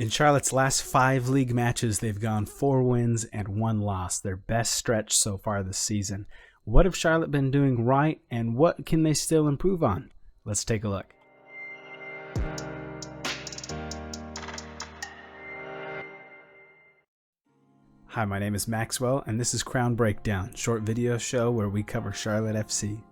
In Charlotte's last 5 league matches, they've gone 4 wins and 1 loss, their best stretch so far this season. What have Charlotte been doing right, and what can they still improve on? Let's take a look. Hi, my name is Maxwell, and this is Crown Breakdown, short video show where we cover Charlotte FC.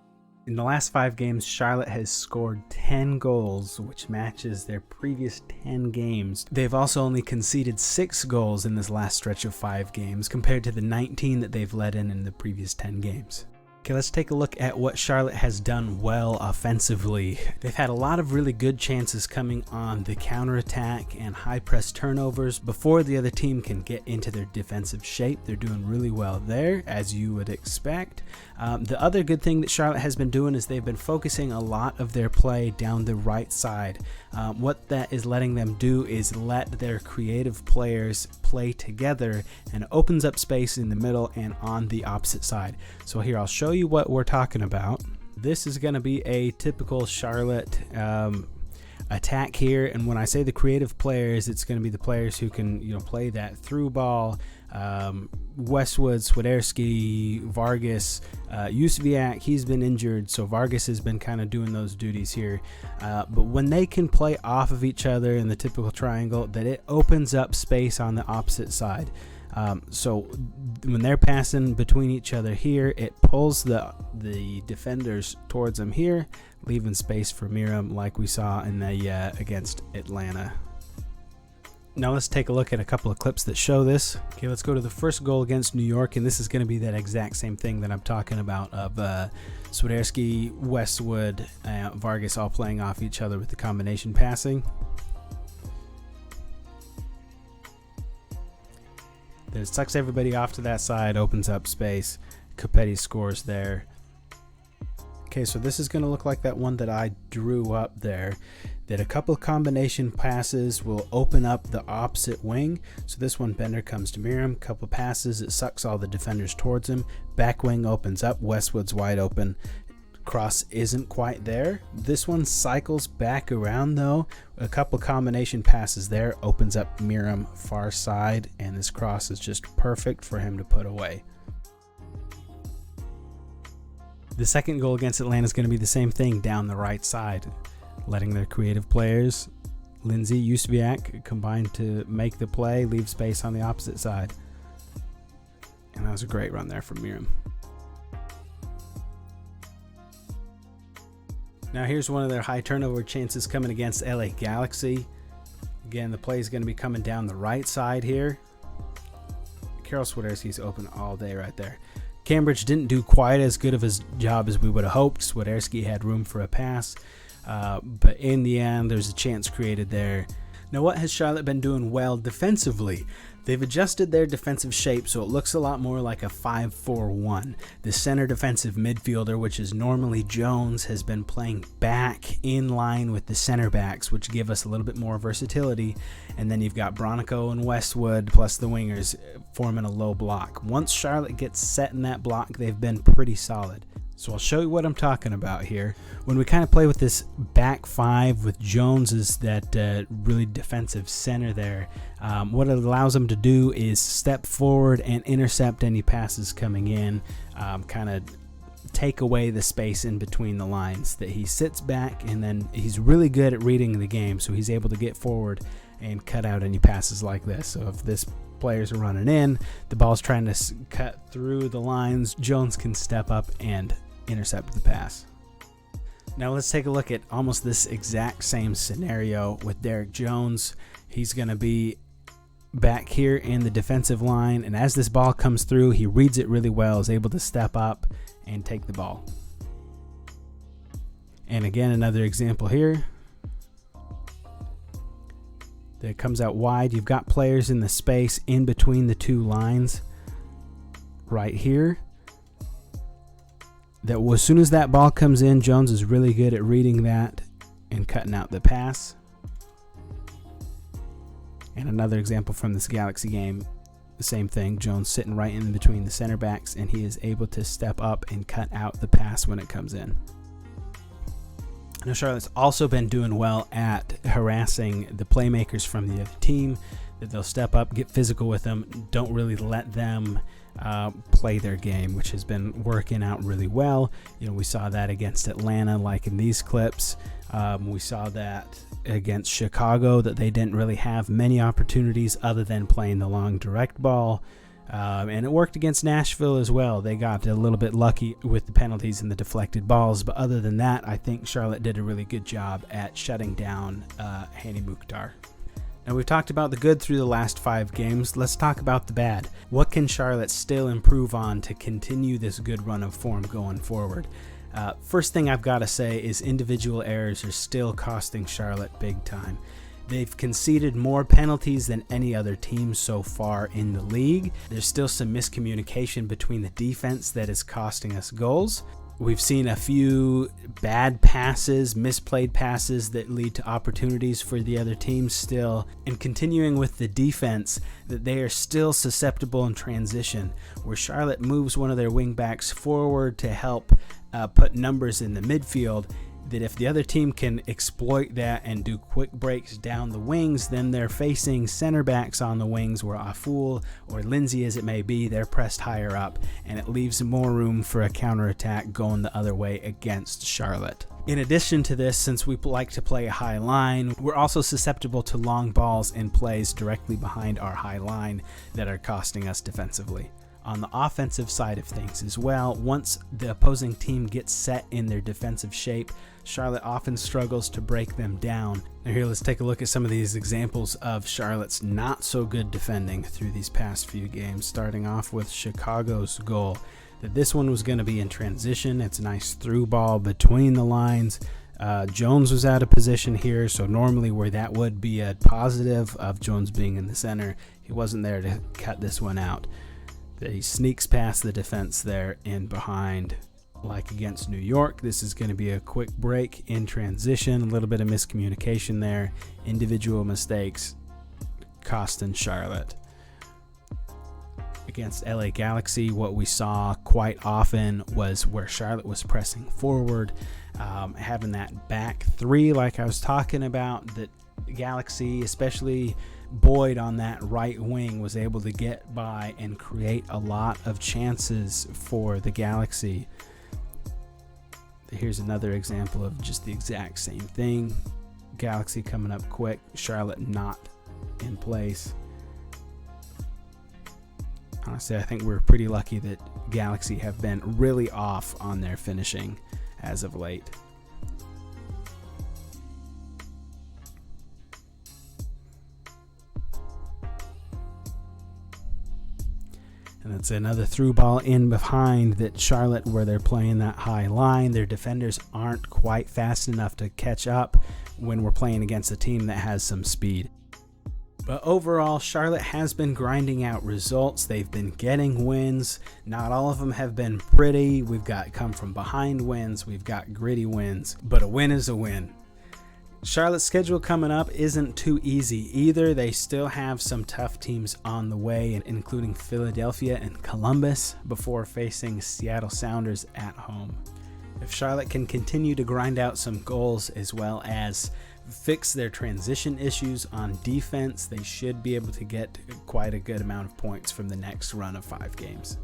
In the last 5 games, Charlotte has scored 10 goals, which matches their previous 10 games. They've also only conceded 6 goals in this last stretch of 5 games, compared to the 19 that they've let in the previous 10 games. Okay, let's take a look at what Charlotte has done well offensively. They've had a lot of really good chances coming on the counterattack and high press turnovers before the other team can get into their defensive shape. They're doing really well there, as you would expect. The other good thing that Charlotte has been doing is they've been focusing a lot of their play down the right side. What that is letting them do is let their creative players play together, and it opens up space in the middle and on the opposite side. So here, I'll show you what we're talking about. This is going to be a typical Charlotte attack here, and when I say the creative players, it's going to be the players who can play that through ball. Westwood, Swiderski, Vargas, Yuseviak, he's been injured, so Vargas has been kind of doing those duties here. But when they can play off of each other in the typical triangle, that it opens up space on the opposite side. So when they're passing between each other here, it pulls the defenders towards them here, leaving space for Miram like we saw in the against Atlanta. Now let's take a look at a couple of clips that show this. Okay, let's go to the first goal against New York, and this is going to be that exact same thing that I'm talking about of Swiderski, Westwood, Vargas all playing off each other with the combination passing. Then it sucks everybody off to that side, opens up space. Capetti scores there. Okay, so this is going to look like that one that I drew up there, that a couple of combination passes will open up the opposite wing. So this one, Bender comes to Miram, couple passes, it sucks all the defenders towards him. Back wing opens up, Westwood's wide open. Cross isn't quite there. This one cycles back around though. A couple combination passes there, opens up Miram far side, and this cross is just perfect for him to put away. The second goal against Atlanta is going to be the same thing down the right side, letting their creative players, Lindsay, Yuseviak, combine to make the play, leave space on the opposite side. And that was a great run there from Miram. Now here's one of their high turnover chances coming against LA Galaxy. Again, the play is going to be coming down the right side here. Karol Swiderski's open all day right there. Cambridge didn't do quite as good of his job as we would have hoped. Swiderski had room for a pass, but in the end, there's a chance created there. Now, what has Charlotte been doing well defensively? They've adjusted their defensive shape so it looks a lot more like a 5-4-1. The center defensive midfielder, which is normally Jones, has been playing back in line with the center backs, which give us a little bit more versatility. And then you've got Bronico and Westwood plus the wingers forming a low block. Once Charlotte gets set in that block, they've been pretty solid. So I'll show you what I'm talking about here. When we kind of play with this back 5 with Jones as that really defensive center there, what it allows him to do is step forward and intercept any passes coming in, kind of take away the space in between the lines. That he sits back, and then he's really good at reading the game, so he's able to get forward and cut out any passes like this. So if this players are running in, the ball's trying to cut through the lines, Jones can step up and intercept the pass. Now let's take a look at almost this exact same scenario with Derek Jones. He's going to be back here in the defensive line, and as this ball comes through, he reads it really well, is able to step up and take the ball. And again, another example here that comes out wide. You've got players in the space in between the two lines right here. That as soon as that ball comes in, Jones is really good at reading that and cutting out the pass. And another example from this Galaxy game, the same thing. Jones sitting right in between the center backs, and he is able to step up and cut out the pass when it comes in. Now, Charlotte's also been doing well at harassing the playmakers from the other team, that they'll step up, get physical with them, don't really let them play their game, which has been working out really well. We saw that against Atlanta, like in these clips. We saw that against Chicago, that they didn't really have many opportunities other than playing the long direct ball. And it worked against Nashville as well. They got a little bit lucky with the penalties and the deflected balls, but other than that, I think Charlotte did a really good job at shutting down Hani Mukhtar. Now, we've talked about the good through the last 5 games. Let's talk about the bad. What can Charlotte still improve on to continue this good run of form going forward? First thing I've got to say is individual errors are still costing Charlotte big time. They've conceded more penalties than any other team so far in the league. There's still some miscommunication between the defense that is costing us goals. We've seen a few bad passes, misplayed passes that lead to opportunities for the other team still. And continuing with the defense, that they are still susceptible in transition, where Charlotte moves one of their wingbacks forward to help put numbers in the midfield, that if the other team can exploit that and do quick breaks down the wings, then they're facing center backs on the wings, where Aful or Lindsay, as it may be, they're pressed higher up, and it leaves more room for a counterattack going the other way against Charlotte. In addition to this, since we like to play a high line, we're also susceptible to long balls in plays directly behind our high line that are costing us defensively. On the offensive side of things as well, once the opposing team gets set in their defensive shape, Charlotte often struggles to break them down. Now here, let's take a look at some of these examples of Charlotte's not so good defending through these past few games, starting off with Chicago's goal. That this one was going to be in transition. It's a nice through ball between the lines. Jones was out of position here, so normally where that would be a positive of Jones being in the center, he wasn't there to cut this one out. He sneaks past the defense there and behind. Like against New York, this is going to be a quick break in transition. A little bit of miscommunication there. Individual mistakes costing Charlotte. Against LA Galaxy, what we saw quite often was where Charlotte was pressing forward, having that back 3 like I was talking about, that Galaxy, especially Boyd on that right wing, was able to get by and create a lot of chances for the Galaxy. Here's another example of just the exact same thing. Galaxy coming up quick, Charlotte not in place. Honestly, I think we're pretty lucky that Galaxy have been really off on their finishing as of late. And it's another through ball in behind that Charlotte, where they're playing that high line, their defenders aren't quite fast enough to catch up when we're playing against a team that has some speed. But overall, Charlotte has been grinding out results. They've been getting wins. Not all of them have been pretty. We've got come from behind wins. We've got gritty wins. But a win is a win. Charlotte's schedule coming up isn't too easy either. They still have some tough teams on the way, including Philadelphia and Columbus, before facing Seattle Sounders at home. If Charlotte can continue to grind out some goals as well as fix their transition issues on defense, they should be able to get quite a good amount of points from the next run of 5 games.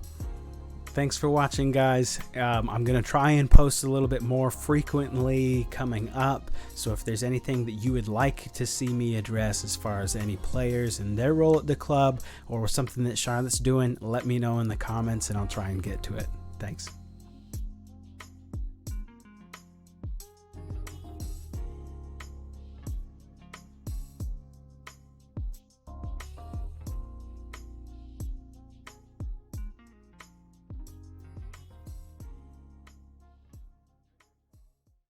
Thanks for watching, guys. I'm going to try and post a little bit more frequently coming up. So if there's anything that you would like to see me address as far as any players and their role at the club or something that Charlotte's doing, let me know in the comments and I'll try and get to it. Thanks.